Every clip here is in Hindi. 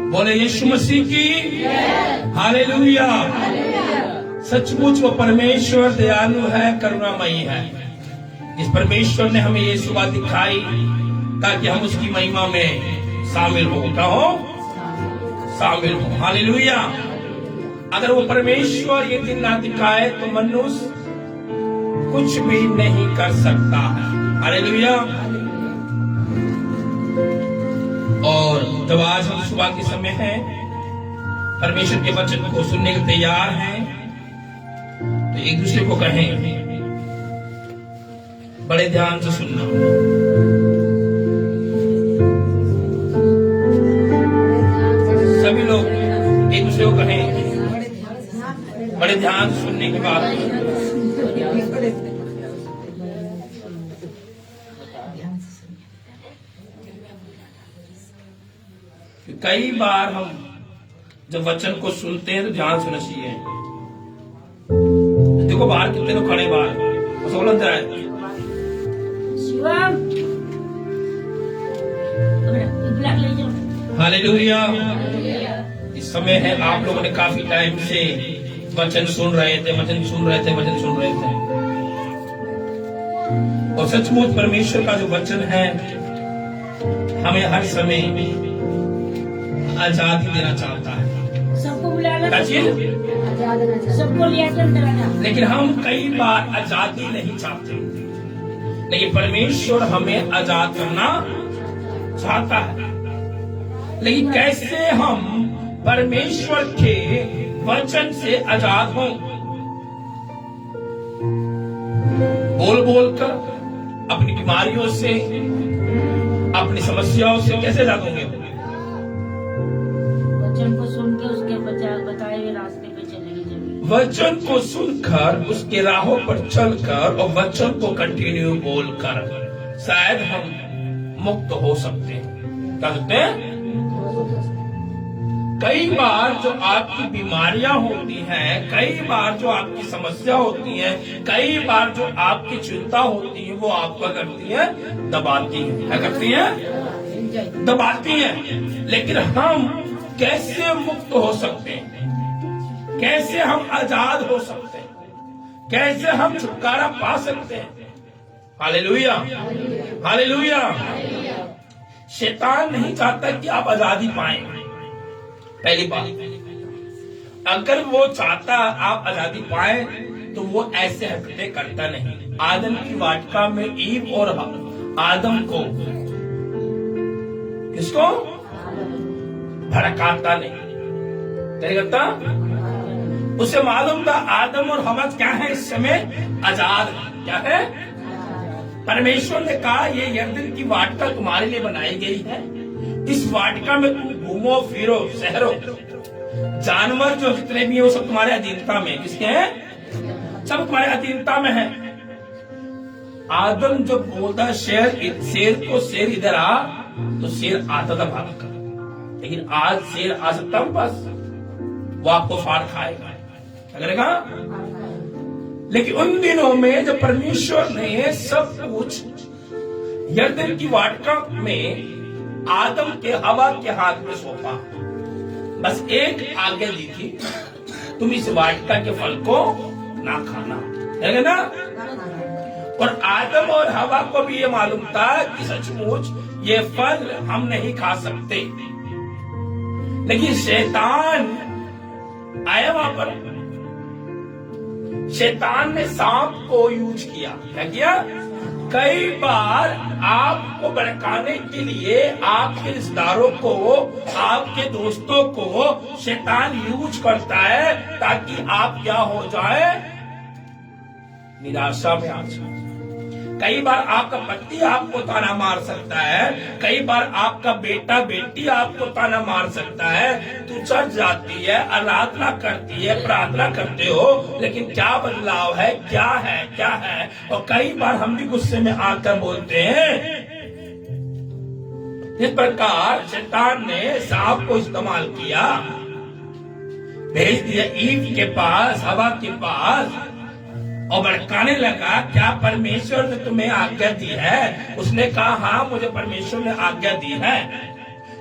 बोले यीशु मसीह की हालेलुया। सचमुच वो परमेश्वर दयालु है, करुणामयी है। इस परमेश्वर ने हमें ये सुबह दिखाई ताकि हम उसकी महिमा में शामिल हो। क्या हो? शामिल हो। हालेलुया। अगर वो परमेश्वर ये दिन ना दिखाए तो मनुष्य कुछ भी नहीं कर सकता है। हालेलुया। और जब आज हम सुबह के समय है, परमेश्वर के वचन को सुनने के तैयार हैं, तो एक दूसरे को कहें बड़े ध्यान से सुनना। सभी लोग एक दूसरे को कहें बड़े ध्यान से सुनने के बाद। कई बार हम जब वचन को सुनते हैं तो ध्यान सुनना चाहिए। देखो बाहर कितने लोग खड़े बाहर सोलह जाए। हालेलुया। इस समय है आप लोगों ने काफी टाइम से वचन सुन रहे थे। और सचमुच परमेश्वर का जो वचन है हमें हर समय आजादी देना चाहता है। सबको बुलाना, सबको लिया। लेकिन हम कई बार आजादी नहीं चाहते, लेकिन परमेश्वर हमें आजाद करना चाहता है। लेकिन कैसे हम परमेश्वर के वचन से आजाद हों? बोल बोल कर, अपनी बीमारियों से, अपनी समस्याओं से कैसे आजाद होंगे? वचन को सुन के उसके बताए हुए रास्ते पे चलेंगे। वचन को सुनकर उसके राहों पर चलकर और वचन को कंटिन्यू बोलकर शायद हम मुक्त हो सकते हैं। क्या सकते हैं? कई बार जो आपकी बीमारियां होती हैं, कई बार जो आपकी समस्या होती है, कई बार जो आपकी चिंता होती है, वो आपका करती है दबाती है। क्या करती है? दबाती है। लेकिन हम कैसे मुक्त हो सकते हैं? कैसे हम आजाद हो सकते हैं? कैसे हम छुटकारा पा सकते हैं? Hallelujah, hallelujah. शैतान नहीं चाहता कि आप आजादी पाएं। पहली बात, अगर वो चाहता आप आजादी पाएं तो वो ऐसे हरकतें करता नहीं। आदम की वाटिका में ईव और आदम को, किसको? भड़काता नहीं। क्या करता? उसे मालूम था आदम और हवा क्या है, इस समय आजाद है। क्या है? परमेश्वर ने कहा ये यरदन की वाटिका तुम्हारे लिए बनाई गई है, इस वाटिका में तुम घूमो फिरो सहरो। जानवर जो जितने भी हैं वो सब तुम्हारे अधीनता में। किसके हैं? सब तुम्हारे अधीनता में है। आदम जब बोलता शेर को शेर इधर आ, तो शेर आता था भाग कर। लेकिन आज शेर आ सकता हूं पास, वो आपको फाड़ खाएगा। क्या करेगा? लेकिन उन दिनों में जब परमेश्वर ने सब कुछ यरदन की वाटिका में आदम के हवा के हाथ में सौंपा, बस एक आज्ञा दी थी, तुम इस वाटिका के फल को ना खाना, है ना? और आदम और हवा को भी ये मालूम था कि सचमुच ये फल हम नहीं खा सकते। लेकिन शैतान आया वहां पर। शैतान ने सांप को यूज किया। क्या किया? कई बार आपको भड़काने के लिए आपके रिश्तेदारों को, आपके दोस्तों को शैतान यूज करता है ताकि आप क्या हो जाए? निराशा में आ जाए। कई बार आपका पति आपको ताना मार सकता है, कई बार आपका बेटा बेटी आपको ताना मार सकता है। तू चढ़ जाती है, आराधना करती है, प्रार्थना करते हो, लेकिन क्या बदलाव है? क्या है? क्या है? और कई बार हम भी गुस्से में आकर बोलते हैं। इस प्रकार शैतान ने सांप को इस्तेमाल किया, भेज दिया ईव के पास, हवा के पास, और भड़काने लगा। क्या परमेश्वर ने तुम्हें आज्ञा दी है? उसने कहा हाँ मुझे परमेश्वर ने आज्ञा दी है।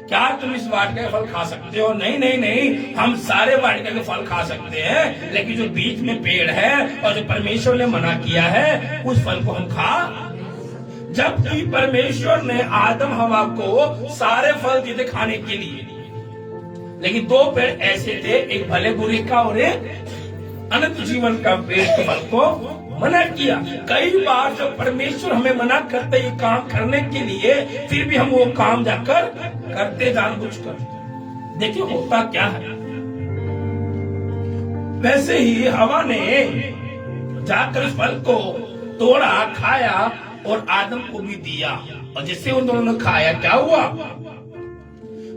क्या तुम इस वाटिका के फल खा सकते हो? नहीं नहीं नहीं, हम सारे वाटिका के फल खा सकते हैं, लेकिन जो बीच में पेड़ है और जो परमेश्वर ने मना किया है उस फल को हम खा। जबकि परमेश्वर ने आदम हवा को सारे फल दिए थे खाने के लिए, लेकिन दो पेड़ ऐसे थे, एक भले बुरे का और एक अनंत जीवन का पेड़ के फल को मना किया। कई बार जब परमेश्वर हमें मना करते ये काम करने के लिए, फिर भी हम वो काम जाकर करते जानबूझकर। देखिए होता क्या है। वैसे ही हवा ने जाकर इस फल को तोड़ा, खाया और आदम को भी दिया, और जिससे उन दोनों ने खाया क्या हुआ?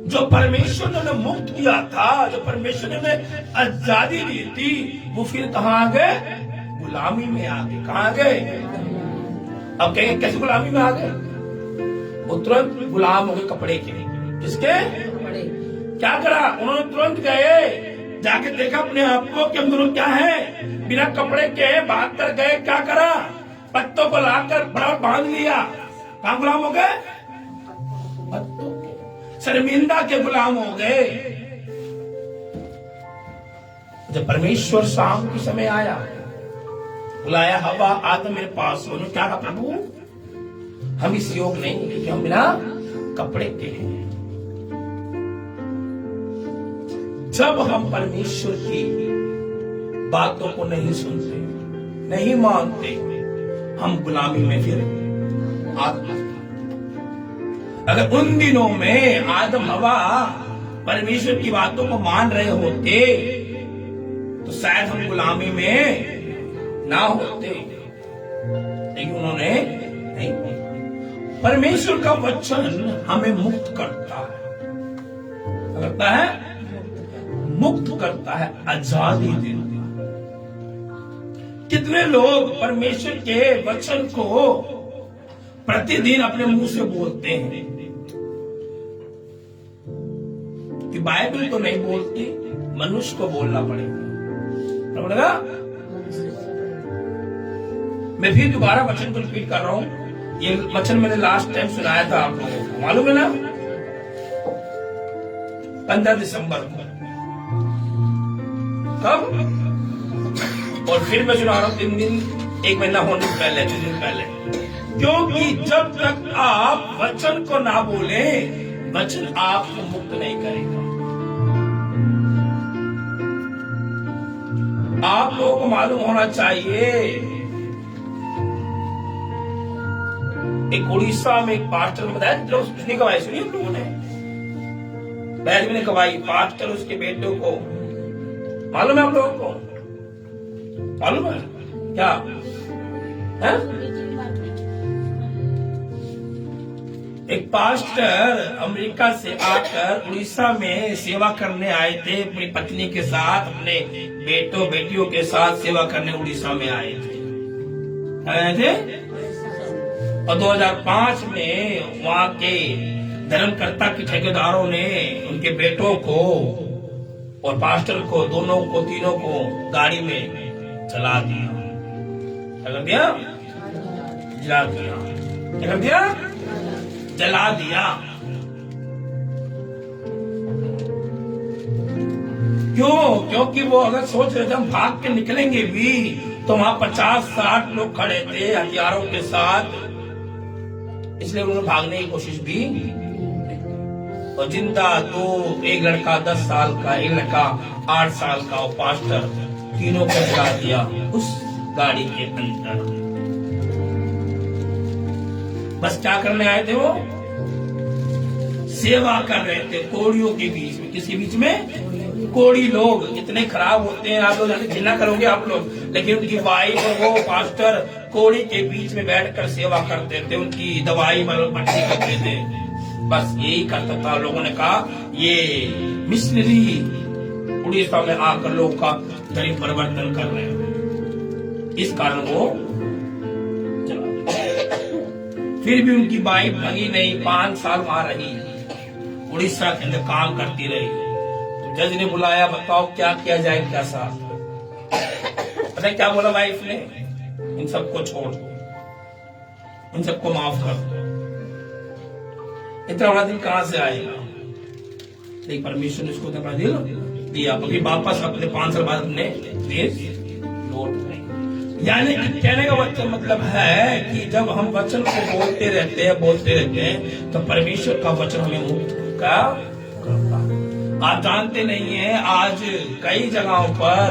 जो परमेश्वर ने मुक्त किया था, जो परमेश्वर ने आजादी दी थी, वो फिर कहाँ आ गए? गुलामी में आ गए। कहाँ आ गए? अब कहेंगे कैसे गुलामी में आ गए? वो तुरंत गुलाम हो गए कपड़े के। किसके? क्या करा उन्होंने? तुरंत गए, जाके देखा अपने आप को कि हम दोनों क्या है, बिना कपड़े के भाग कर गए। क्या करा? पत्तों को लाकर बराबर बांध लिया। कहाँ गुलाम हो गए? पत्तों के, शर्मिंदा के गुलाम हो गए। जब परमेश्वर शाम के समय आया, बुलाया, हवा आदम मेरे पास हो। क्या कहा? प्रभु हम इस योग नहीं क्योंकि हम बिना कपड़े के हैं। जब हम परमेश्वर की बातों को नहीं सुनते, नहीं मानते, हम गुलामी में फिर आते। अगर उन दिनों में आदम हवा परमेश्वर की बातों को मान रहे होते तो शायद हम गुलामी में ना होते, लेकिन उन्होंने नहीं। परमेश्वर का वचन हमें मुक्त करता है, मुक्त करता है, आजादी देता है। कितने लोग परमेश्वर के वचन को प्रतिदिन अपने मुंह से बोलते हैं कि बाइबल तो नहीं बोलती, मनुष्य को बोलना पड़ेगा। मैं फिर दोबारा वचन को रिपीट कर रहा हूं। ये वचन मैंने लास्ट टाइम सुनाया था आप लोगों को, मालूम है ना? 15 दिसंबर को। कब? और फिर मैं सुना रहा हूं 3 दिन, 1 महीना होने से पहले, 3 दिन पहले। क्योंकि जब तक आप वचन को ना बोले, वचन आपको मुक्त नहीं करेगा। आप लोगों को मालूम होना चाहिए, एक उड़ीसा में एक पास्टर ने बताया, उसने गवाही सुनी हम लोगों ने, बैठ में गवाही, पास्टर उसके बेटों को, मालूम है आप लोगों को? मालूम है क्या है? एक पास्टर अमेरिका से आकर उड़ीसा में सेवा करने आए थे, अपनी पत्नी के साथ, अपने बेटों बेटियों के साथ सेवा करने उड़ीसा में आए थे। और 2005 में वहां के धर्मकर्ता के ठेकेदारों ने उनके बेटों को और पास्टर को, दोनों को, तीनों को गाड़ी में जला दिया। क्या कर दिया? जला दिया। क्या कर दिया? जला दिया। क्यों? क्योंकि वो अगर सोच रहे थे हम भाग के निकलेंगे भी, तो वहां 50-60 लोग खड़े थे हथियारों के साथ, इसलिए उन्होंने भागने की कोशिश भी। और जिंदा तो एक लड़का 10 साल का, एक लड़का 8 साल का, और पास्टर, तीनों को जला दिया उस गाड़ी के अंदर। बस क्या करने आए थे? वो सेवा कर रहे थे कोड़ियों के बीच में। किसी बीच में? कोड़ी लोग इतने खराब होते हैं, आप लोग घृणा करोगे आप लोग, लेकिन उनकी वाइफ और वो पास्टर कोड़ी के बीच में बैठकर सेवा करते थे, उनकी दवाई मतलब पट्टी करते थे। बस यही करता था। लोगों ने कहा ये मिशनरी उड़ीसा में आकर लोगों का धर्म परिवर्तन कर रहे हैं, इस कारण वो चला। फिर भी उनकी वाइफ लगी नहीं, 5 साल वहां रही, उड़ीसा के अंदर काम करती रही। तो जज ने बुलाया, बताओ क्या किया जाए, क्या साहब? पता है क्या बोला वाइफ ने? इन सबको छोड़ दो, इन सबको माफ कर दो। इतना बड़ा दिन कहां से आएगा? लेकिन परमेश्वर ने उसको अपना दिल दिया, क्योंकि वापस अपने 5 साल बाद अपने देश लौट गए। यानी कि कहने का मतलब है कि जब हम वचन को बोलते रहते हैं तो परमेश्वर का वचन हमें मुक्त का करता है। आप जानते नहीं है, आज कई जगहों पर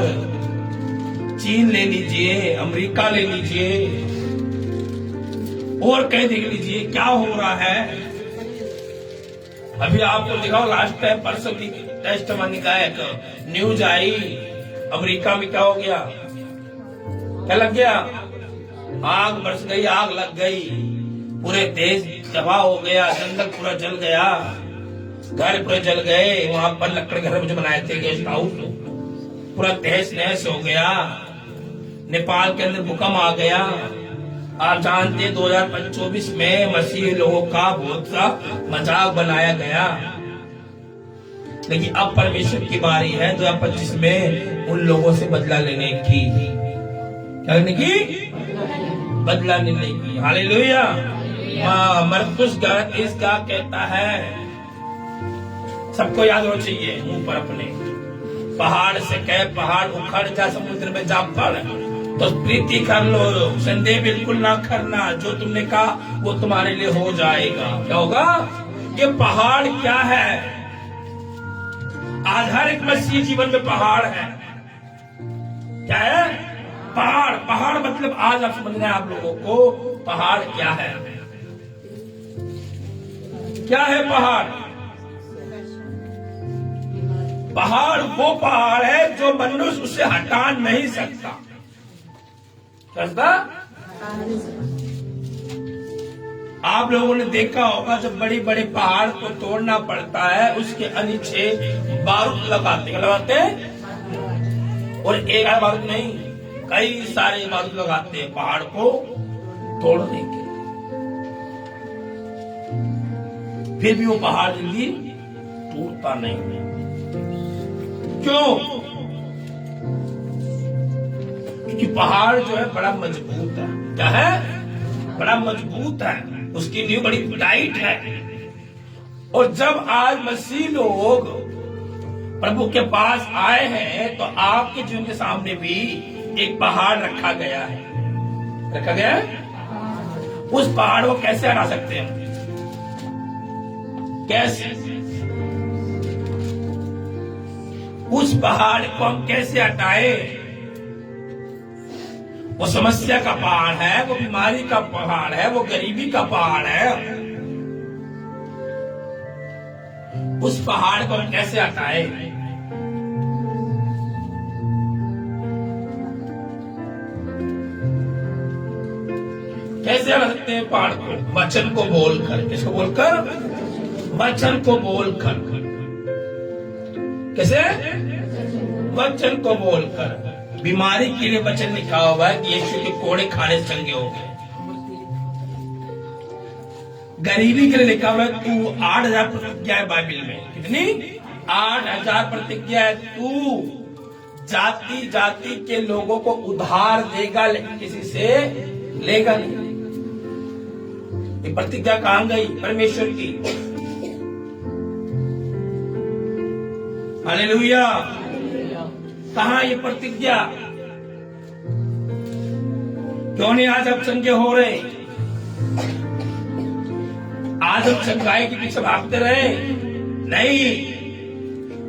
चीन ले लीजिए, अमेरिका ले लीजिए और कहीं देख लीजिए क्या हो रहा है। अभी आपको दिखाओ, लास्ट टाइम परसों की टेस्ट का एक न्यूज आई, अमेरिका में क्या हो गया, क्या लग गया, आग बरस गई, आग लग गई, पूरे देश तबाह हो गया, जंगल पूरा जल गया, घर पूरे जल गए। वहां पर लकड़ी घर में जो बनाए थे गेस्ट हाउस, पूरा तहस नहस हो गया। नेपाल के अंदर भूकंप आ गया। आप जानते हैं 2024 में मसीही लोगों का बहुत सा मजाक बनाया गया, लेकिन अब परमेश्वर की बारी है 2025 में उन लोगों से बदला लेने की, क्या करने की, बदला लेने की। हालेलुया। मरकुस 30 का कहता है, सबको याद होना चाहिए, मुंह पर अपने, पहाड़ से कहे पहाड़ उखड़ जा, समुद्र में जा पड़, तो प्रीति कर लो, संदेह बिल्कुल ना करना, जो तुमने कहा वो तुम्हारे लिए हो जाएगा। क्या होगा? ये पहाड़ क्या है? आज हर एक मसीही जीवन में पहाड़ है। क्या है? पहाड़। पहाड़ मतलब आज आप समझ रहे हैं, आप लोगों को पहाड़ क्या है? क्या है पहाड़? पहाड़ वो पहाड़ है जो मनुष्य उसे हटा नहीं सकता। आप लोगों ने देखा होगा, जब बड़ी बड़े पहाड़ को तोड़ना पड़ता है, उसके नीचे बारूद लगाते हैं, और एक आध बारूद नहीं, कई सारे बारूद लगाते हैं पहाड़ को तोड़ने के। फिर भी वो पहाड़ जल्दी टूटता नहीं। क्यों? क्योंकि पहाड़ जो है बड़ा मजबूत है। क्या है? बड़ा मजबूत है, उसकी नींव बड़ी टाइट है। और जब आज मसीह लोग प्रभु के पास आए हैं, तो आपके जीवन के सामने भी एक पहाड़ रखा गया है। रखा गया है। उस पहाड़ को कैसे हटा सकते हैं? कैसे? उस पहाड़ को हम कैसे हटाए? वो समस्या का पहाड़ है, वो बीमारी का पहाड़ है, वो गरीबी का पहाड़ है। उस पहाड़ को हम कैसे हटाए? कैसे हटा सकते हैं पहाड़ को? वचन को बोलकर। किसको बोलकर? वचन को बोलकर। कैसे? वचन को बोलकर। बीमारी के लिए वचन लिखा हुआ है कि यीशु के कोड़े खाने से चंगे हो गए। गरीबी के लिए लिखा हुआ है, तू 8,000 प्रतिज्ञा है बाइबल में। कितनी? 8,000 प्रतिज्ञा है। तू जाति जाति के लोगों को उधार देगा, लेकिन किसी से लेगा नहीं। ये प्रतिज्ञा कहां गई? परमेश्वर की। हालेलुया। कहां ये प्रतिज्ञा? क्यों नहीं आज अब चंगे हो रहे? आज हम चंगाई के पीछे भागते रहे? नहीं,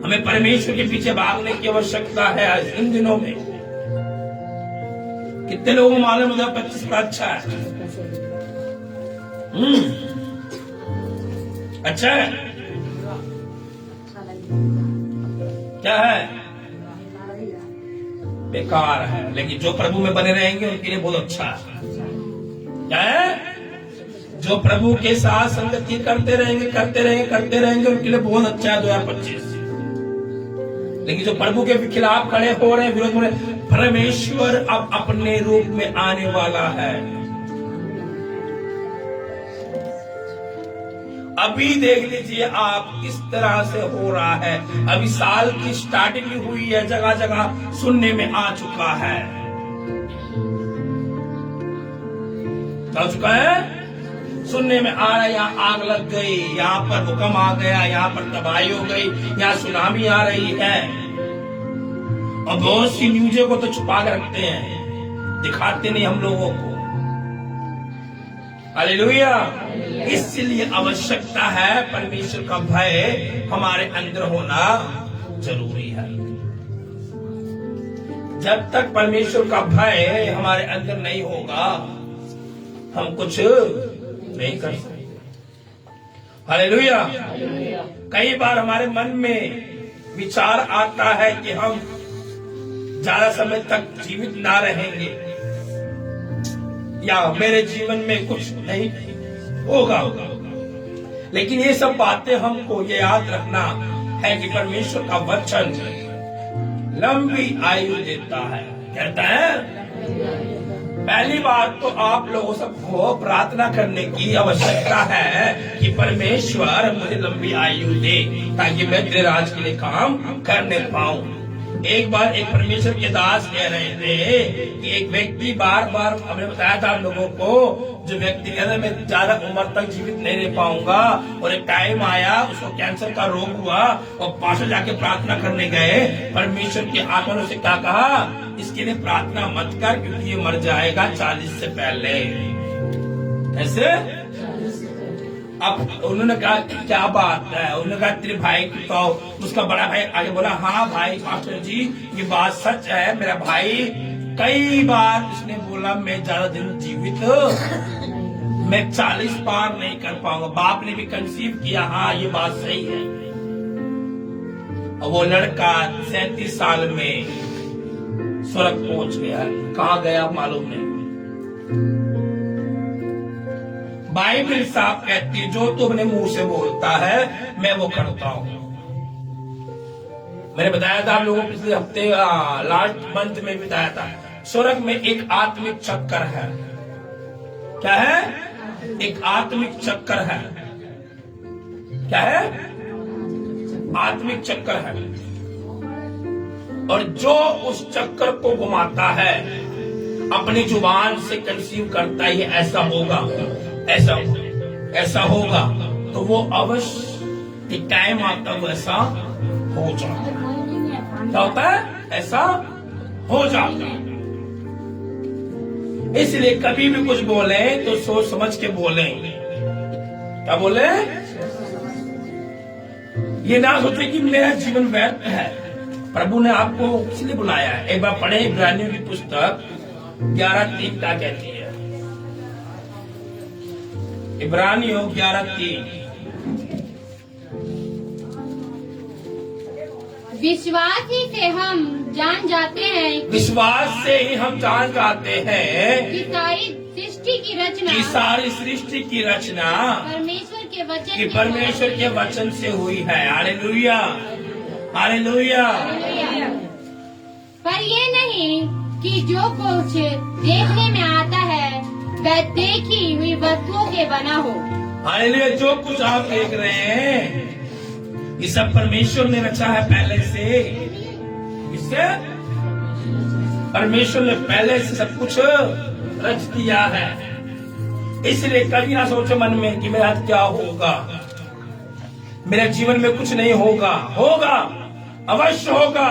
हमें परमेश्वर के पीछे भागने की आवश्यकता है। आज इन दिनों में कितने लोगों को मालूम 2025 का अच्छा है? अच्छा है? क्या है? बेकार है। लेकिन जो प्रभु में बने रहेंगे उनके लिए बहुत अच्छा है। क्या है? जो प्रभु के साथ संगति करते रहेंगे उनके लिए बहुत अच्छा है 2025। लेकिन जो प्रभु के खिलाफ खड़े हो रहे हैं, विरोध हो रहे हैं, परमेश्वर अब अपने रूप में आने वाला है। अभी देख लीजिए आप किस तरह से हो रहा है। अभी साल की स्टार्टिंग ही हुई है, जगह जगह सुनने में आ चुका है। आ चुका है, सुनने में आ रहा है यहाँ आग लग गई, यहाँ पर भूकंप आ गया, यहाँ पर तबाही हो गई, यहाँ सुनामी आ रही है। और बहुत सी न्यूज़ों को तो छुपा के रखते हैं, दिखाते नहीं हम लोगों को। हालेलुया। इसलिए आवश्यकता है परमेश्वर का भय हमारे अंदर होना जरूरी है। जब तक परमेश्वर का भय हमारे अंदर नहीं होगा हम कुछ नहीं कर सकते। हालेलुया। कई बार हमारे मन में विचार आता है कि हम ज्यादा समय तक जीवित ना रहेंगे या मेरे जीवन में कुछ नहीं होगा। लेकिन ये सब बातें हमको ये याद रखना है कि परमेश्वर का वचन लंबी आयु देता है। कहता है पहली बात तो आप लोगों सबको प्रार्थना करने की आवश्यकता है कि परमेश्वर मुझे लंबी आयु दे ताकि मैं तेरे राज के लिए काम करने पाऊं। एक बार एक परमेश्वर के दास कह रहे थे कि एक व्यक्ति बार बार, हमने बताया था आप लोगों को, जो व्यक्ति कहता मैं ज्यादा उम्र तक जीवित नहीं रह पाऊंगा, और एक टाइम आया उसको कैंसर का रोग हुआ और पास जाके प्रार्थना करने गए। परमेश्वर की आत्मा ने उसे क्या कहा, इसके लिए प्रार्थना मत कर क्योंकि ये मर जाएगा 40 से पहले। ऐसे अब उन्होंने कहा क्या बात है, उन्होंने कहा तेरे भाई तो उसका बड़ा भाई आगे बोला हाँ भाई पास्टर जी ये बात सच है, मेरा भाई कई बार उसने बोला मैं ज्यादा दिन जीवित मैं 40 पार नहीं कर पाऊंगा। बाप ने भी कंसीव किया, हाँ ये बात सही है। और वो लड़का 37 साल में स्वर्ग पहुंच गया। कहाँ गया मालूम नहीं। बाइबल साहब कहती है जो तू अपने मुंह से बोलता है मैं वो करता हूं। मैंने बताया था आप लोगों को पिछले हफ्ते लास्ट मंथ में बताया था, स्वर्ग में एक आत्मिक चक्कर है। क्या है? एक आत्मिक चक्कर है। क्या है? आत्मिक चक्कर है। और जो उस चक्कर को घुमाता है अपनी जुबान से कंसीव करता है ऐसा होगा, ऐसा होगा, तो वो अवश्य एक टाइम आता है वैसा हो जाता है। क्या होता है? ऐसा हो जाता है। इसलिए कभी भी कुछ बोले तो सोच समझ के बोले। क्या बोले? ये ना सोचे कि मेरा जीवन व्यर्थ है। प्रभु ने आपको इसलिए बुलाया है। एक बार पढ़े इब्रानियों की पुस्तक 11:3 क्या कहती है। इब्रानियों 11:3। विश्वास ही से हम जान जाते हैं, विश्वास से ही हम जान जाते हैं कि सारी सृष्टि की रचना, कि सारी सृष्टि की रचना परमेश्वर के वचन, कि परमेश्वर के वचन से हुई है। Hallelujah, hallelujah. पर ये नहीं कि जो कुछ देखने में आता है वह देखी हुई वस्तुओं के बना हो। हालेलुया। जो कुछ आप देख रहे हैं ये सब परमेश्वर ने रचा है पहले से। इससे परमेश्वर ने पहले से सब कुछ रच दिया है। इसलिए कभी ना सोचो मन में कि मेरा क्या होगा, मेरे जीवन में कुछ नहीं होगा। होगा, अवश्य होगा।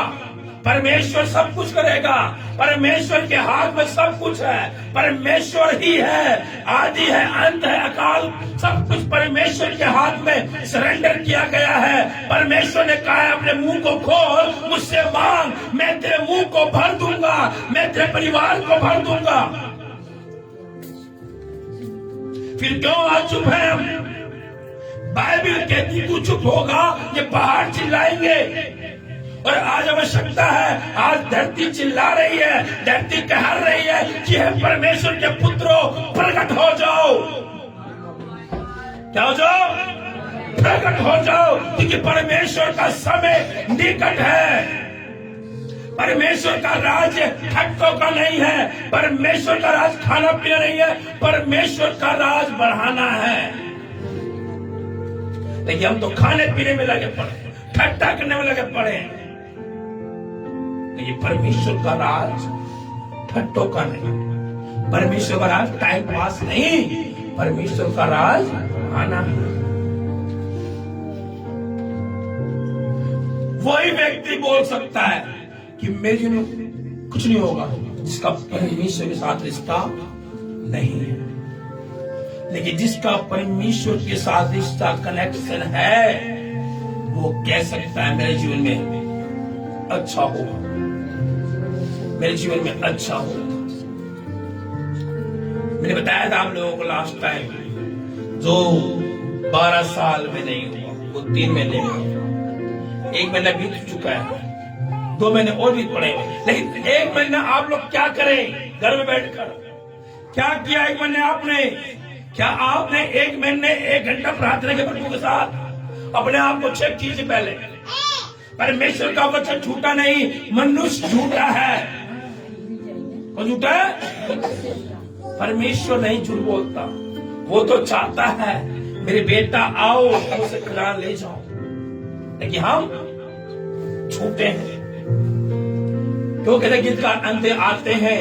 परमेश्वर सब कुछ करेगा। परमेश्वर के हाथ में सब कुछ है। परमेश्वर ही है, आदि है, अंत है, अकाल, सब कुछ परमेश्वर के हाथ में सरेंडर किया गया है। परमेश्वर ने कहा है अपने मुंह को खोल, मुझसे मांग, मैं तेरे मुंह को भर दूंगा, मैं तेरे परिवार को भर दूंगा। फिर क्यों आज चुप है हम? बाइबल कहती तू चुप होगा ये पहाड़ चिल्लाएंगे। और आज आवश्यकता है, आज धरती चिल्ला रही है, धरती कह रही है कि हे परमेश्वर के पुत्रों प्रकट हो जाओ। क्या हो जाओ? प्रकट हो जाओ, क्योंकि परमेश्वर का समय निकट है। परमेश्वर का राज हट्टों का नहीं है। परमेश्वर का राज खाना पीना नहीं है। परमेश्वर का राज बढ़ाना है। लेकिन हम तो खाने पीने में लगे पड़े, ठट्टा करने में लगे पड़े। ये परमेश्वर का राज ठट्टों का नहीं। परमेश्वर का राज टाइम पास नहीं। परमेश्वर का राज आना है। वही व्यक्ति बोल सकता है कि मेरे जीवन में कुछ नहीं होगा जिसका परमेश्वर के साथ रिश्ता नहीं है। लेकिन जिसका परमेश्वर के साथ रिश्ता कनेक्शन है, वो कह सकता है मेरे जीवन में अच्छा होगा, मेरे जीवन में अच्छा होगा। मैंने बताया था आप लोगों को लास्ट टाइम, जो 12 साल में नहीं हुआ वो 3 महीने में, 1 महीना बीत चुका है, 2 महीने और भी पड़े। लेकिन 1 महीना आप लोग क्या करें घर में बैठकर? क्या किया 1 महीने आपने? क्या आपने 1 महीने 1 घंटा प्रार्थना के प्रभु के साथ अपने आप को चेक कीजिए पहले। परमेश्वर का वचन झूठा नहीं, मनुष्य झूठा है। कौन झूठा है? परमेश्वर नहीं झूठ बोलता। वो तो चाहता है मेरे बेटा आओ उसे खिला ले जाओ, लेकिन हम झूठे हैं। तो कहते गीत का अंत आते हैं,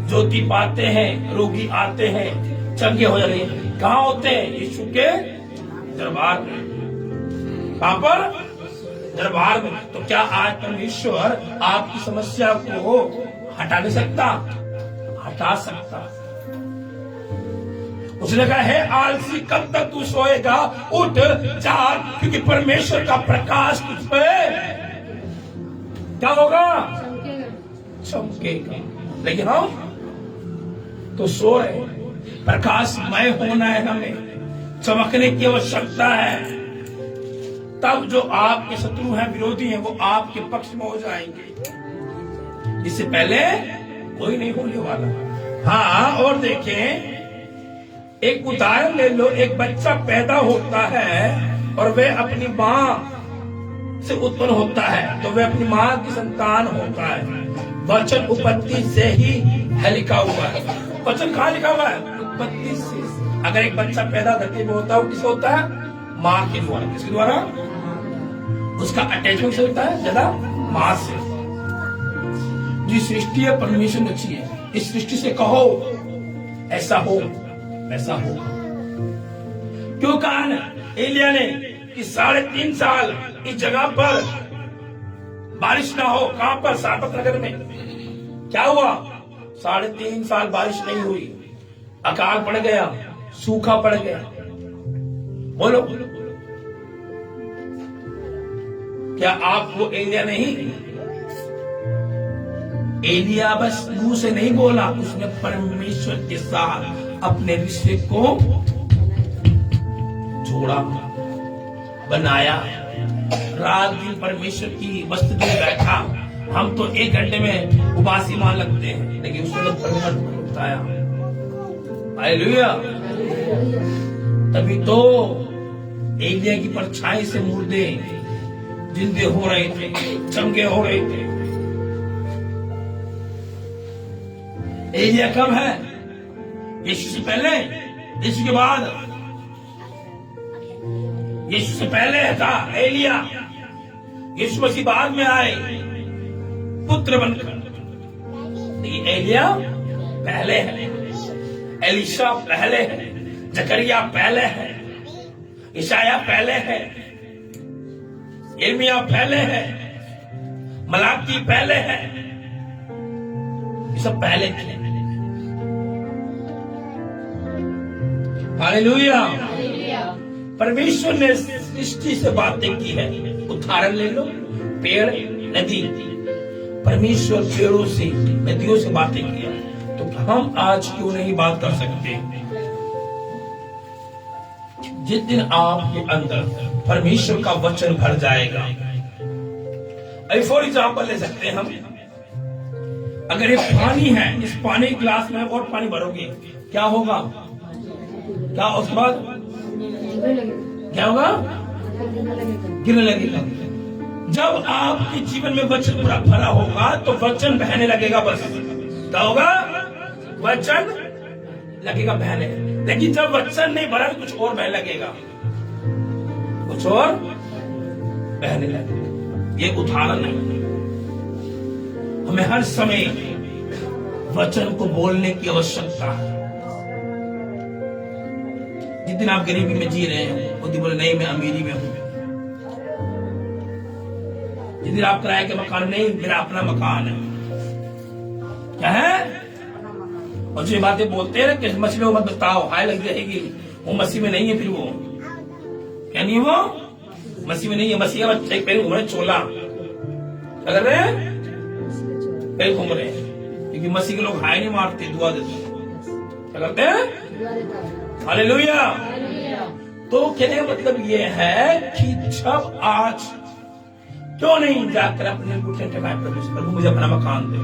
ज्योति पाते हैं, रोगी आते हैं, चंगे हो जाते हैं। कहाँ होते हैं? यीशु के दरबार में। कहाँ पर? दरबार में। तो क्या आज परमेश्वर आपकी समस्या को हटा नहीं सकता? हटा सकता। उसने कहा है आलसी कब तक तू सोएगा, उठ जाग, क्योंकि परमेश्वर का प्रकाश तुझ पे क्या होगा? चमकेगा। लेकिन हम तो सो रहे। प्रकाशमय होना है, हमें चमकने की आवश्यकता है। तब जो आपके शत्रु हैं, विरोधी हैं, वो आपके पक्ष में हो जाएंगे। इससे पहले कोई नहीं होने वाला। हाँ, और देखें, एक उदाहरण ले लो। एक बच्चा पैदा होता है और वह अपनी माँ से उत्पन्न होता है, तो वह अपनी माँ की संतान होता है। वचन उत्पत्ति से ही है लिखा हुआ है। वचन कहाँ लिखा हुआ है? उत्पत्ति से। अगर एक बच्चा पैदा धरती में होता है, वो किससे होता है? माँ के द्वारा। किसके द्वारा? उसका अटैचमेंट से होता है ज्यादा माँ से। जो सृष्टि है परमेश्वर ने रची है, इस सृष्टि से कहो ऐसा हो वैसा हो। क्यों कहा एलिया ने कि 3.5 साल इस जगह पर बारिश ना हो? कहां पर? सारपत नगर में। क्या हुआ? 3.5 साल बारिश नहीं हुई, अकाल पड़ गया, सूखा पड़ गया। बोलो, क्या आप वो एलिया नहीं? एलिया बस मुंह से नहीं बोला, उसने परमेश्वर के साथ अपने रिश्ते को जोड़ा, बनाया। रात दिन परमेश्वर की वस्तु में बैठा। हम तो 1 घंटे में उबासी मान लगते हैं, लेकिन उसने तो परमेश्वर को बताया। हालेलुया। तभी तो एलिया की परछाई से मुर्दे जिंदे हो रहे थे, चमके हो रहे थे। एलिया कब है? यीशु से पहले, यीशु के बाद? यीशु से पहले था एलिया। यीशु मसीह बाद में आए पुत्र बनकर। लेकिन एलिया पहले है, एलिशा पहले है, जकरिया पहले है, ईशाया पहले है, यिर्मयाह पहले है, मलाकी पहले है। ये सब पहले थे। हालेलुया। परमेश्वर ने सृष्टि से बातें की है। उदाहरण ले लो, पेड़, नदी। परमेश्वर पेड़ों से, नदियों से बातें की है, तो हम आज क्यों नहीं बात कर सकते? जिस दिन आपके अंदर परमेश्वर का वचन भर जाएगा, फॉर एग्जाम्पल ले सकते हैं हम। अगर ये पानी है, इस पानी गिलास में और पानी भरोगे, क्या होगा? क्या उसके बाद क्या होगा? गिरने लगेगा। जब आपके जीवन में वचन पूरा भरा होगा तो वचन बहने लगेगा। बस क्या होगा? वचन लगेगा बहने। लेकिन जब वचन नहीं भरा तो कुछ और बहने लगेगा, कुछ और बहने लगेगा। ये उदाहरण है। हमें हर समय वचन को बोलने की आवश्यकता है। दिन आप गरीबी में जी रहे हैं, उस दिन बोले नहीं मैं अमीरी में हूं। जिस दिन आप किराए के मकान, नहीं मेरा अपना मकान है। क्या है? और जो ये बातें बोलते हैं ना कि मछली को मत बताओ, हाय लग जाएगी, वो मसीह में नहीं है। फिर वो क्या नहीं है, वो मसीह में नहीं है। मसीह बच्चे पहले घूम रहे चोला, क्या कर रहे हैं? पहले घूम रहे हैं, क्योंकि मसीह के लोग हाय नहीं मारते, दुआ देते। क्या करते हैं? हालेलुया। तो कहने का मतलब ये है कि जब आज क्यों नहीं जाकर अपने अंगूठे टिकाए प्रभु मुझे अपना मकान दे।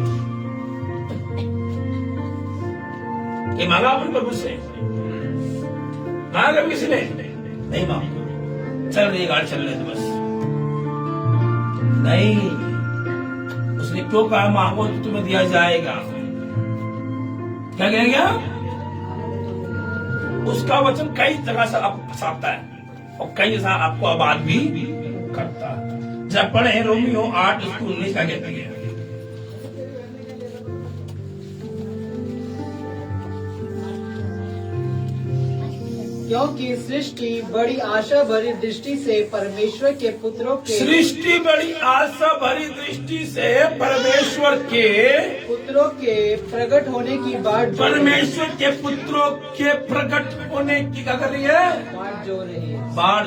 ये मांगा अपने प्रभु से? मांगा कभी किसी ने? नहीं मांगा। चल रही गाड़ी चल रही तो बस नहीं। उसने क्यों कहा मांगो तो तुम्हें दिया जाएगा? क्या कहेगा? उसका वचन कई जगह से छापता है और कई जगह आपको आबाद भी करता है। जब पढ़े रोमियो 8:19 का कहती है, क्योंकि सृष्टि बड़ी आशा भरी दृष्टि से परमेश्वर के पुत्रों के सृष्टि बड़ी आशा भरी दृष्टि से परमेश्वर के पुत्रों के प्रकट होने की बाट परमेश्वर के पुत्रों के प्रकट होने की क्या कर रही है? बाट जो रही है। बाट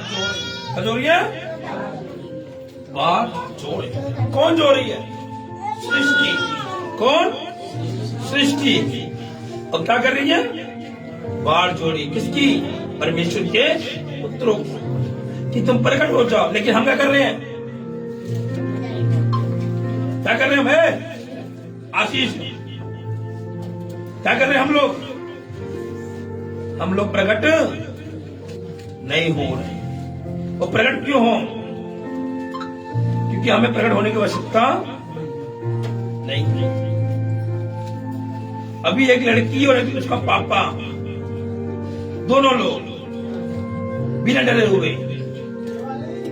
जो रही है, बाट जोड़। कौन जोड़ रही है? सृष्टि। कौन? सृष्टि। और क्या कर रही है? बाट जोड़ी। किसकी? परमेश्वर के पुत्रों की तुम प्रकट हो जाओ। लेकिन हम क्या कर रहे हैं? क्या कर रहे हैं भाई? आशीष क्या कर रहे हैं हम लोग? हम लोग प्रकट नहीं हो रहे। वो प्रकट क्यों हो? क्योंकि हमें प्रकट होने की आवश्यकता नहीं है। अभी एक लड़की और एक उसका पापा, दोनों लोग बिना डरे हुए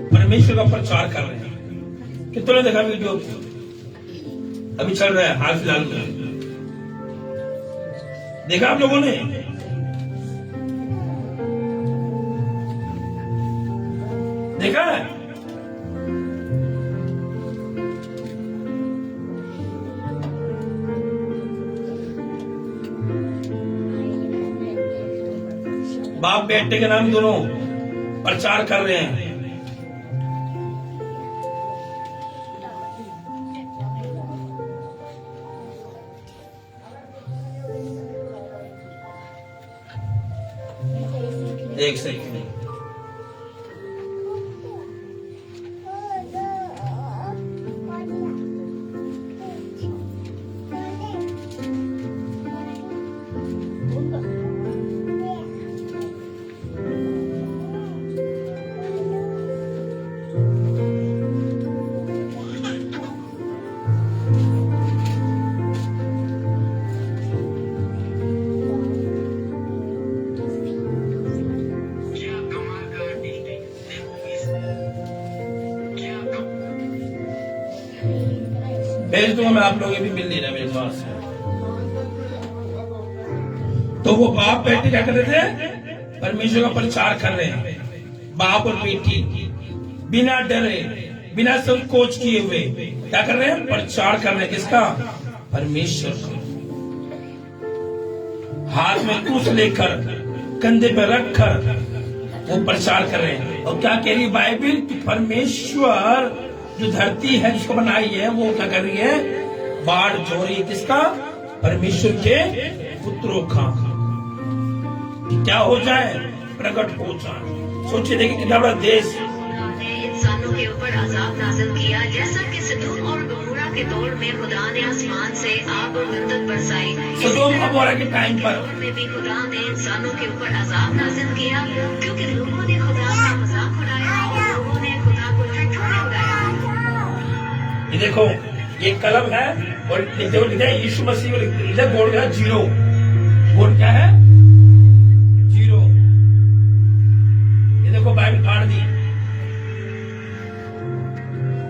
परमेश्वर का प्रचार कर रहे हैं। कितनों ने देखा वीडियो? अभी चल रहा है हाल फिलहाल में, देखा आप लोगों ने? देखा है? बाप बेटे के नाम दोनों प्रचार कर रहे हैं। एक सेकंड, भेज दूंगा मैं आप लोग, ये भी मिल लेना मेरे पास। तो वो बाप बेटे क्या कर रहे थे? परमेश्वर का प्रचार कर रहे हैं। बाप और बेटी बिना डरे, बिना संकोच किए हुए क्या कर रहे हैं? प्रचार कर रहे हैं। किसका? परमेश्वर का। हाथ में क्रूस लेकर, कंधे पर रखकर वो प्रचार कर रहे हैं। और क्या कह रही है बाइबल? कि परमेश्वर जो धरती है जिसको बनाई है, वो क्या कर रही है? बाढ़ जो रही है। किसका? परमेश्वर के पुत्रों का। क्या हो जाए? प्रकट हो जाए। सोचिए, देखिए कितना बड़ा देश। ने इंसानों के ऊपर अजाब नाज़िल किया, जैसा कि सदोम और गमोरा के दौर में खुदा ने आसमान से आग और गंधक बरसाई। सदोम गमोरा के टाइम पर में भी खुदा ने इंसानों के ऊपर अजाब नाज़िल किया, क्योंकि लोगों ने खुदा का मजाक उड़ाया और लोगों ने खुदा को ठिठुरने उड़ाया। ये देखो, ये कलम है और लिखते हुए लिखा है यीशु मसीह को लिखा है, बोर्ड का 0। बोर्ड क्या है? 0। ये देखो बाइबल फाड़ दी। ये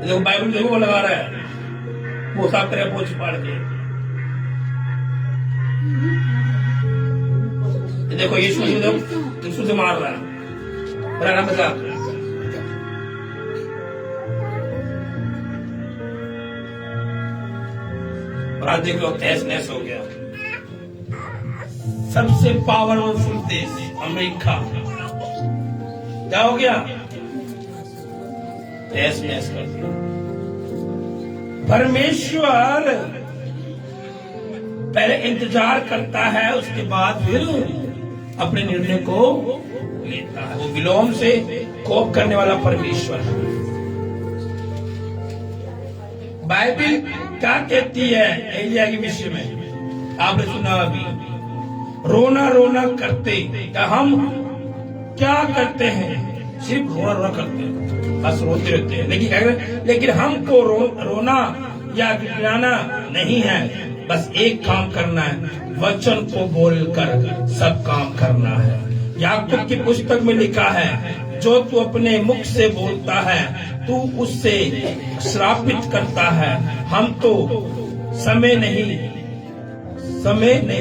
देखो बाइबल देखो वो लगा रहा है, वो साफ तरह पोछ फाड़ के। ये देखो यीशु यीशु से मार रहा है, बड़ा मजाक। और आज देख लो तहस नहस हो गया। सबसे पावरफुल देश अमेरिका क्या हो गया? तहस नहस कर दिया। परमेश्वर पहले इंतजार करता है, उसके बाद फिर अपने निर्णय को लेता है। वो विलोम से कोप करने वाला परमेश्वर है। बाइबल क्या कहती है एलिया के विषय में? आपने सुना अभी, रोना रोना करते। क्या हम क्या करते हैं? सिर्फ रोना रोना करते हैं, बस रोते रहते हैं। लेकिन हमको रोना या गिड़गिड़ाना नहीं है, बस एक काम करना है, वचन को बोलकर सब काम करना है। याकूब की पुस्तक में लिखा है, जो तू अपने मुख से बोलता है तू उससे श्रापित करता है। हम तो समय नहीं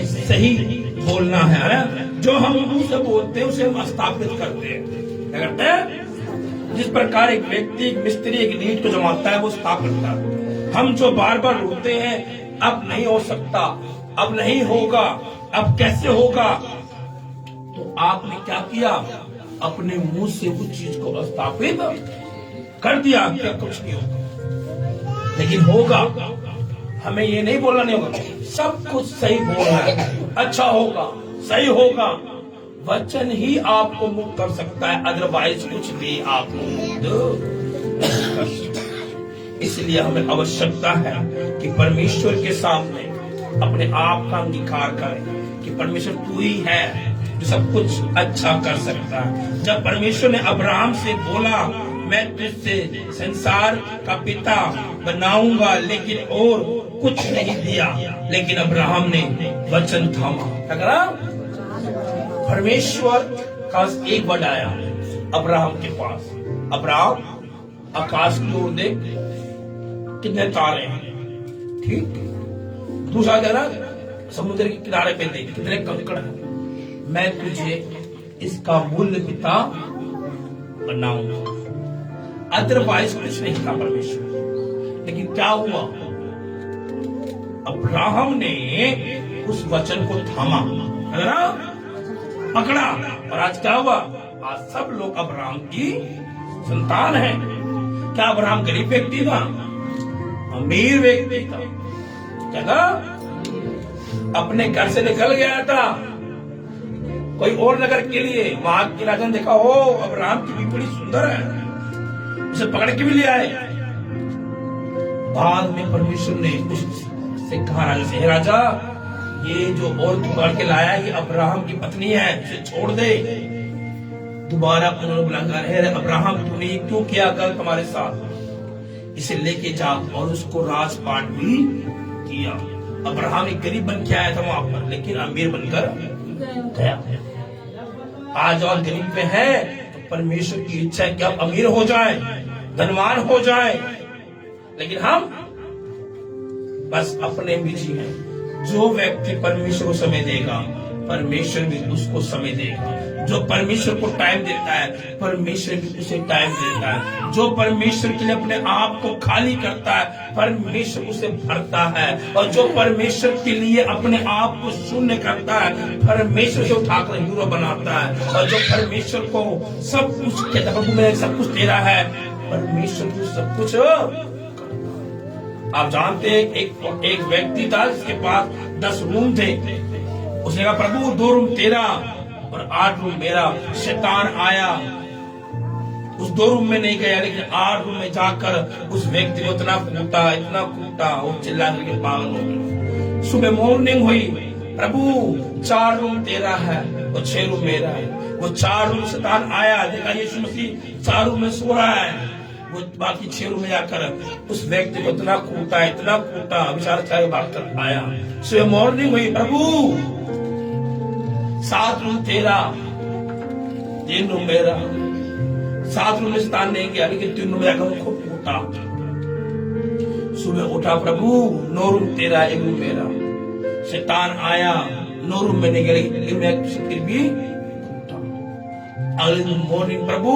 सही बोलना है ना? जो हम मुंह से बोलते हैं उसे हम स्थापित करते हैं। क्या करते हैं? जिस प्रकार एक व्यक्ति एक मिस्त्री एक ईंट को जमाता है वो स्थापित करता है। हम जो बार बार रोते हैं अब नहीं हो सकता, अब नहीं होगा, अब कैसे होगा, तो आपने क्या किया? अपने मुंह से उस चीज को स्थापित कर दिया। क्या कुछ नहीं होगा, लेकिन होगा। हमें ये नहीं बोलना नहीं होगा, सब कुछ सही बोलना है, अच्छा होगा, सही होगा। वचन ही आपको मुक्त कर सकता है, अदरवाइज कुछ भी आपको मुक्त कर सकता है। इसलिए हमें आवश्यकता है कि परमेश्वर के सामने अपने आप का अंगीकार करें कि परमेश्वर तू ही है जो सब कुछ अच्छा कर सकता है। जब परमेश्वर ने अब्राहम से बोला, मैं तुझसे संसार का पिता बनाऊंगा, लेकिन और कुछ नहीं दिया, लेकिन अब्राहम ने वचन थामा। क्या करा? परमेश्वर का एक वर्ड आया अब्राहम के पास, अब्राहम आकाश की ओर देख, कितने तारे हैं, ठीक। दूसरा जरा समुद्र के किनारे पे देख, कितने कंकड़ हैं, मैं तुझे इसका मूल्य पिता बनाऊंगा। अदरवाइज कुछ नहीं था परमेश्वर। लेकिन क्या हुआ? अब्राहम ने उस वचन को थामा, है ना, पकड़ा, और आज क्या हुआ? आज सब लोग अब्राहम की संतान हैं। क्या अब्राहम गरीब व्यक्ति था? अमीर व्यक्ति था। क्या था? अपने घर से निकल गया था कोई और नगर के लिए। वहां के राजा ने देखा, हो अब्राहम की भी बड़ी सुंदर है, उसे पकड़ के भी ले आए। बाद में परमेश्वर ने उससे कहा, राजा से, हे राजा, ये जो औरत पकड़ के लाया है ये अब्राहम की पत्नी है, उसे छोड़ दे। दोबारा उन्होंने बुलाया, हे अब्राहम, तूने ये क्यों किया गलत हमारे साथ? इसे लेके जा, और उसको राजपाट भी किया। अब्राहम एक गरीब बन के आया था वहां पर, लेकिन अमीर बनकर गया। आज और गरीब में है तो परमेश्वर की इच्छा है कि हम अमीर हो जाए, धनवान हो जाए, लेकिन हम बस अपने बिजी हैं। जो व्यक्ति परमेश्वर को समय देगा, परमेश्वर भी उसको समय देगा। जो परमेश्वर को टाइम देता है, परमेश्वर भी उसे टाइम देता है। जो परमेश्वर के लिए अपने आप को खाली करता है, परमेश्वर उसे भरता है। और जो परमेश्वर के लिए अपने आप को शून्य करता है, परमेश्वर से उठाकर हीरो बनाता है। और जो परमेश्वर को सब कुछ कहता है, प्रभु मैंने सब कुछ तेरा है, परमेश्वर को सब कुछ करता। आप जानते हैं एक व्यक्ति था जिसके पास 10 रूम थे। उसने कहा, प्रभु 2 रूम तेरा और 8 रूम मेरा। शैतान आया, उस 2 रूम में नहीं गया, लेकिन 8 रूम में जाकर उस व्यक्ति को इतना कूटा, वो चिल्ला करके पागल हो गया। सुबह मॉर्निंग हुई, प्रभु 4 रूम तेरा है और 6 रूम मेरा है। वो 4 रूम शैतान आया, देखा यीशु मसीह 4 रूम में सो रहा है, वो बाकी 6 रूम में जाकर उस व्यक्ति को इतना कूटा, विचार चाहे भाग कर आया। सुबह मॉर्निंग हुई, प्रभु 7 रूम तेरा, 3 रूम मेरा। 7 रूम में शैतान नहीं गया, लेकिन 3 रूम में जाकर खूब कूटा। सुबह उठा, प्रभु 9 रूम तेरा, 1 रूम मेरा। शैतान आया, 9 रूम में नहीं गया, लेकिन मैं फिर भी उठा। अगले दिन मॉर्निंग, प्रभु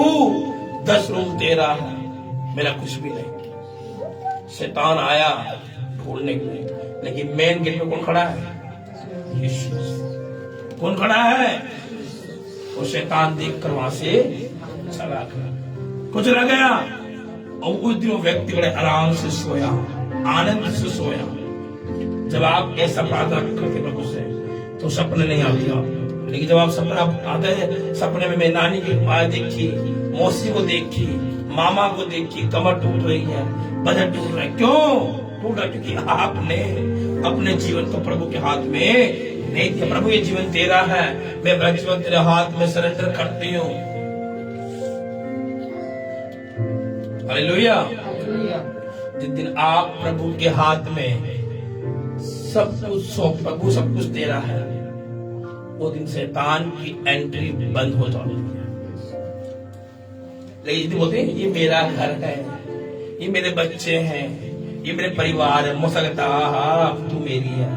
10 रूम तेरा है, मेरा कुछ भी नहीं। शैतान आया ढूंढने के लिए, लेकिन मेन गेट पे कौन खड़ा है? यीशु। कौन खड़ा है? वो शैतान देखकर वहां से चला गया, कुछ रह गया। और उस दिन वो व्यक्ति बड़े आराम से सोया, आनंद से सोया। जब आप ऐसा प्रार्थना करते प्रभु से तो सपने नहीं आते आप, लेकिन जब आप सपना आते हैं, सपने में मैं नानी की माँ देखी, मौसी को देखी, मामा को देखी, कमर टूट रही है, बजट टूट रहा है। क्यों टूट रहा? क्योंकि आपने अपने जीवन को प्रभु के हाथ में नहीं दिया। प्रभु ये जीवन तेरा है, मैं मेरा जीवन तेरे हाथ में सरेंडर करती हूँ। हालेलुया। जिस दिन आप प्रभु के हाथ में सब कुछ सौंप, प्रभु सब कुछ तेरा है, वो दिन शैतान की एंट्री बंद हो जाती है। लेकिन बोलते हैं ये मेरा घर है, ये मेरे बच्चे हैं, ये मेरे परिवार है, मुझसे अब तू मेरी है।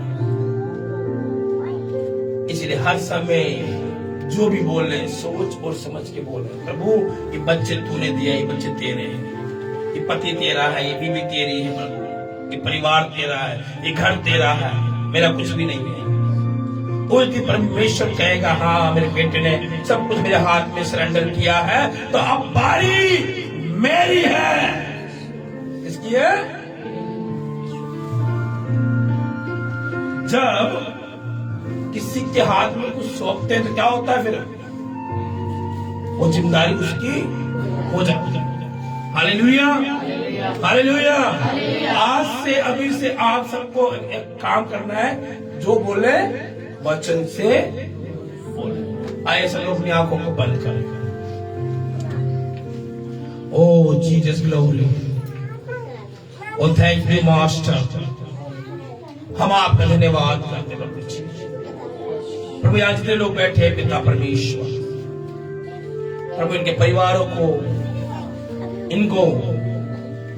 इसलिए हर समय जो भी बोले सोच और समझ के बोले, प्रभु ये बच्चे तूने दिया, ये बच्चे तेरे हैं, ये पति तेरा है, ये बीवी तेरी है, प्रभु ये परिवार तेरा है, ये घर तेरा है, मेरा कुछ भी नहीं है। उस दिन परमेश्वर कहेगा हाँ मेरे बेटे ने सब कुछ मेरे हाथ में सरेंडर किया है, तो अब बारी मेरी है। इसकी है? जब किसी के हाथ में कुछ सौंपते हैं तो क्या होता है? फिर वो जिम्मेदारी उसकी हो जाती है। Hallelujah, hallelujah. आज से अभी से आप सबको एक काम करना है, जो बोले वचन से बोले। आइए सब लोग अपनी आंखों को बंद करें। O Jesus glory, O thank you master, हम आपका धन्यवाद करते प्रभु जी। प्रभु आज जितने लोग बैठे हैं पिता परमेश्वर, प्रभु इनके परिवारों को, इनको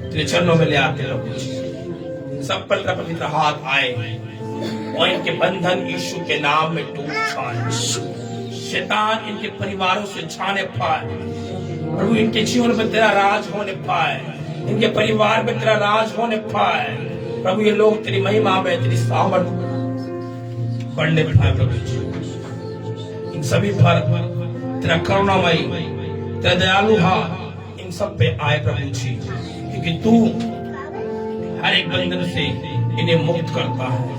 तेरे चरणों में ले आते प्रभु जी। सब पर तेरा पवित्र हाथ आए और इनके बंधन यीशु के नाम में टूट जाए। शैतान इनके परिवारों से छाने पाए प्रभु, इनके जीवन में तेरा राज होने पाए, इनके परिवार में तेरा राज होने पाए प्रभु। ये लोग तेरी महिमा में, तेरी सामर्थ बढ़ने पाए प्रभु जी। इन सभी पर तेरा करुणामयी, तेरा दयालु हाथ इन सब पे आए प्रभु जी, क्योंकि तू हर एक बंधन से इन्हें मुक्त करता है,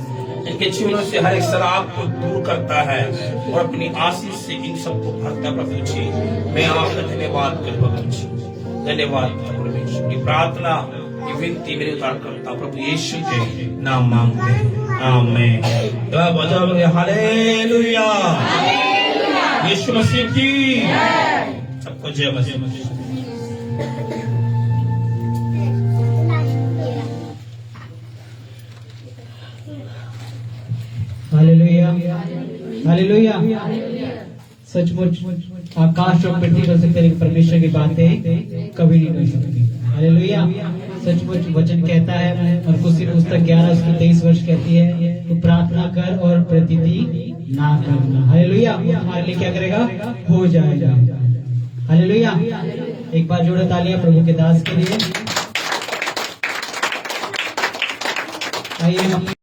इनके जीवनों से हर एक शराब को दूर करता है और अपनी आशीष से इन सबको भरता प्रभु जी। मैं आपका धन्यवाद कर प्रभु जी, धन्यवाद परमेश्वर। ये प्रार्थना, ये विनती मेरे उतार करता प्रभु यीशु के नाम मांगते हैं, आमीन। हालेलुया, यीशु मसीह की सबको जय मसीह। Hallelujah, hallelujah. सचमुच आकाश और पृथ्वी कर सकते, लेकिन परमेश्वर की बातें कभी नहीं कर सकती। हालेलुया। सचमुच वचन कहता है, और कुछ पुस्तक 11 उसकी 23 वर्ष कहती है, तो प्रार्थना कर और प्रतिदिन ना करना। हालेलुया। हमारे लिए क्या करेगा? हो जाएगा। हालेलुया। एक बार जोड़े तालियां प्रभु के दास के लिए। आइए हम